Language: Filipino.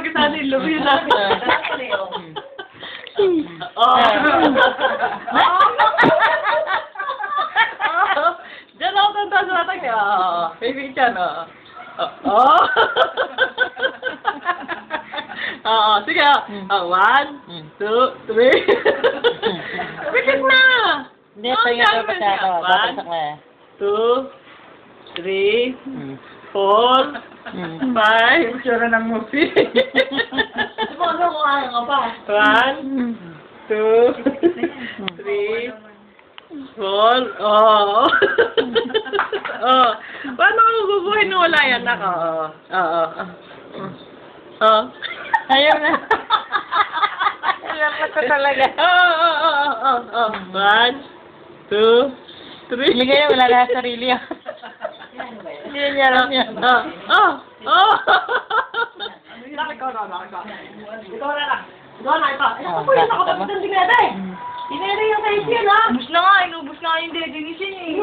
magkasali yung love yun lang. Oh. Diyan ako tanda sa natin niya. Baby dyan, oh. Oo, sige. 1, 2, 3. Bitin na! Hindi, pahinga ka pa siya ako. Babagsak na eh. 2, 3, 4, 5. Sure ng movie. Ano ko nga pa? 1, 2, 3, 4. Oh. Oh. Paano ko bubuhin na wala yan? Naka. Oo. Oh. Ayaw na. Ayaw na ko talaga. Oh. 1, 2, 3. Hindi kayo, wala na sa sarili yan. Hindi niya alam yan. Ikaw na lang. Ikaw na ito. Ako po yung nakapagod ng dineda eh. Dineda yung sa isyan ha. Inubos na nga yung dede ni Sin eh.